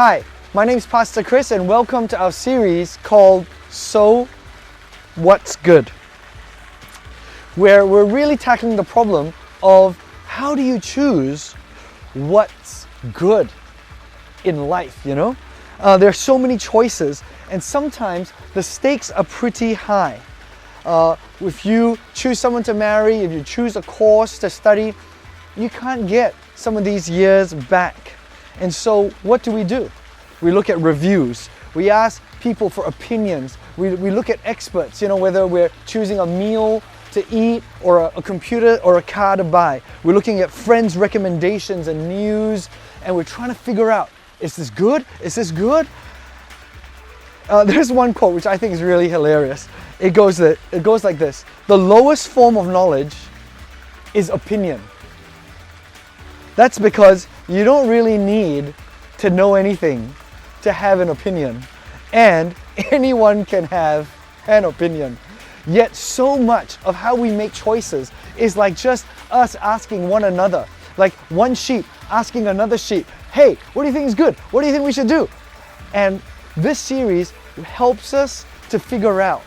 Hi, my name is Pastor Chris and welcome to our series called So What's Good, where we're really tackling the problem of how do you choose what's good in life, There are so many choices and sometimes the stakes are pretty high. If you choose someone to marry, if you choose a course to study, you can't get some of these years back. And so what do? We look at reviews. We ask people for opinions. We look at experts, whether we're choosing a meal to eat or a computer or a car to buy. We're looking at friends' recommendations and news, and we're trying to figure out, is this good? Is this good? There's one quote which I think is really hilarious. It goes like this: the lowest form of knowledge is opinion. That's because you don't really need to know anything to have an opinion, and anyone can have an opinion. Yet so much of how we make choices is like just us asking one another, like one sheep asking another sheep, hey, what do you think is good? What do you think we should do? And this series helps us to figure out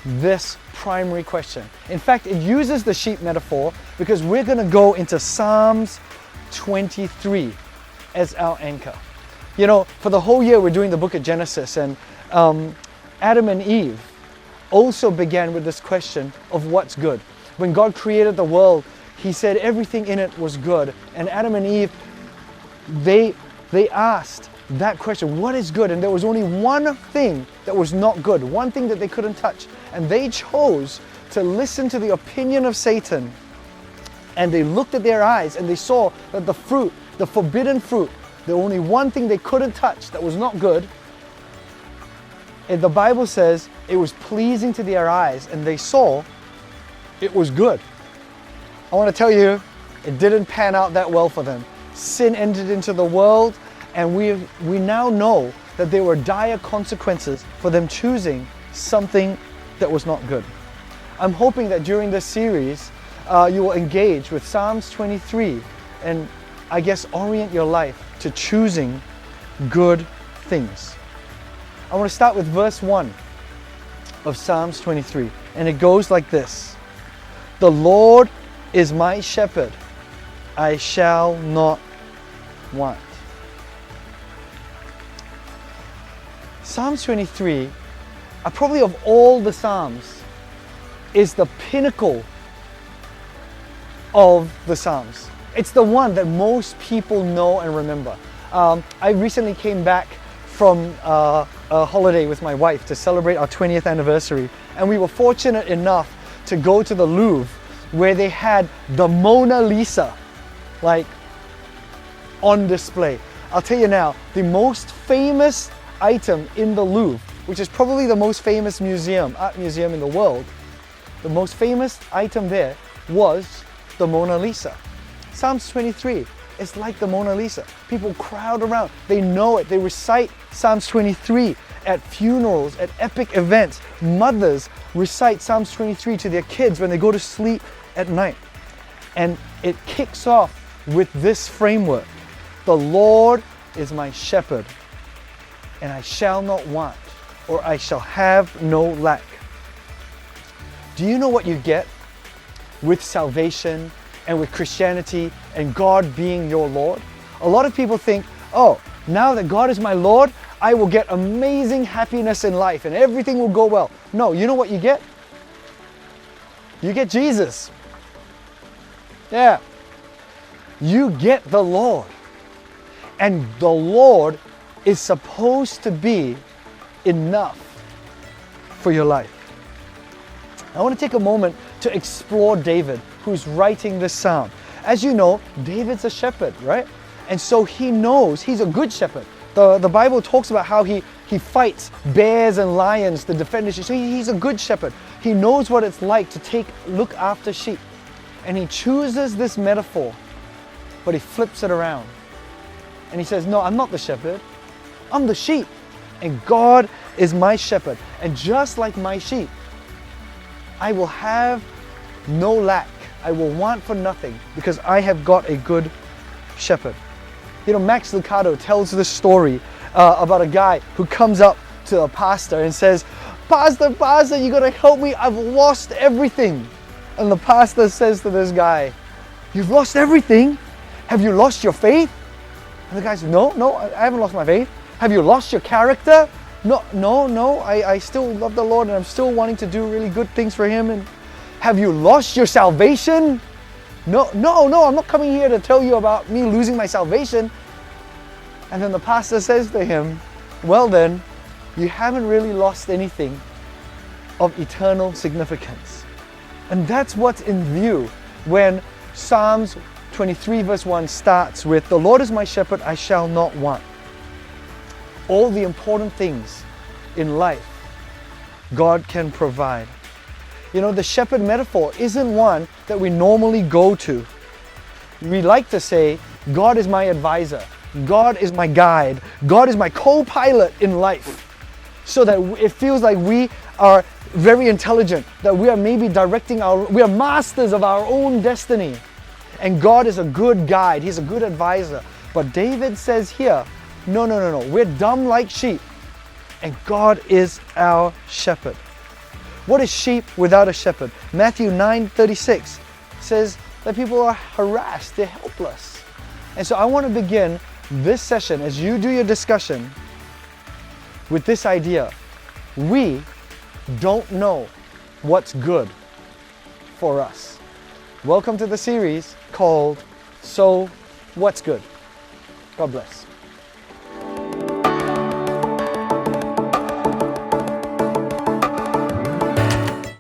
this primary question. In fact, it uses the sheep metaphor because we're going to go into Psalms 23 as our anchor. For the whole year we're doing the book of Genesis, and Adam and Eve also began with this question of what's good. When God created the world, He said everything in it was good, and Adam and Eve, they asked that question, what is good? And there was only one thing that was not good, one thing that they couldn't touch, and they chose to listen to the opinion of Satan. And they looked at their eyes and they saw that the fruit, the forbidden fruit, the only one thing they couldn't touch that was not good, and the Bible says it was pleasing to their eyes and they saw it was good. I want to tell you, it didn't pan out that well for them. Sin entered into the world, and we now know that there were dire consequences for them choosing something that was not good. I'm hoping that during this series, you will engage with Psalms 23 and I guess orient your life to choosing good things. I want to start with verse 1 of Psalms 23, and it goes like this: the Lord is my shepherd, I shall not want. Psalms 23, probably of all the Psalms, is the pinnacle of the Psalms. It's the one that most people know and remember. I recently came back from a holiday with my wife to celebrate our 20th anniversary, and we were fortunate enough to go to the Louvre, where they had the Mona Lisa on display. I'll tell you now, the most famous item in the Louvre, which is probably the most famous art museum in the world, the most famous item there was the Mona Lisa. Psalms 23 is like the Mona Lisa. People crowd around. They know it. They recite Psalms 23 at funerals, at epic events. Mothers recite Psalms 23 to their kids when they go to sleep at night. And it kicks off with this framework: the Lord is my shepherd, and I shall not want, or I shall have no lack. Do you know what you get with salvation and with Christianity and God being your Lord? A lot of people think, oh, now that God is my Lord, I will get amazing happiness in life and everything will go well. No, you know what you get? You get Jesus. Yeah. You get the Lord. And the Lord is supposed to be enough for your life. I want to take a moment to explore David, who's writing this psalm. As you know, David's a shepherd, right? And so he knows he's a good shepherd. The Bible talks about how he fights bears and lions to defend his sheep. So he's a good shepherd. He knows what it's like to look after sheep. And he chooses this metaphor, but he flips it around. And he says, no, I'm not the shepherd. I'm the sheep. And God is my shepherd. And just like my sheep, I will have no lack. I will want for nothing because I have got a good shepherd. Max Lucado tells this story about a guy who comes up to a pastor and says, Pastor, you gotta help me, I've lost everything. And the pastor says to this guy, you've lost everything? Have you lost your faith? And the guy says, no, I haven't lost my faith. Have you lost your character? No, I still love the Lord and I'm still wanting to do really good things for Him. And have you lost your salvation? No, I'm not coming here to tell you about me losing my salvation. And then the pastor says to him, well then, you haven't really lost anything of eternal significance. And that's what's in view when Psalms 23 verse 1 starts with, the Lord is my shepherd, I shall not want. All the important things in life, God can provide. You know, the shepherd metaphor isn't one that we normally go to. We like to say, God is my advisor, God is my guide, God is my co-pilot in life. So that it feels like we are very intelligent, that we are maybe we are masters of our own destiny. And God is a good guide, He's a good advisor. But David says here, no, we're dumb like sheep, and God is our shepherd. What is sheep without a shepherd? Matthew 9:36 says that people are harassed, they're helpless. And so I want to begin this session, as you do your discussion, with this idea. We don't know what's good for us. Welcome to the series called So What's Good? God bless.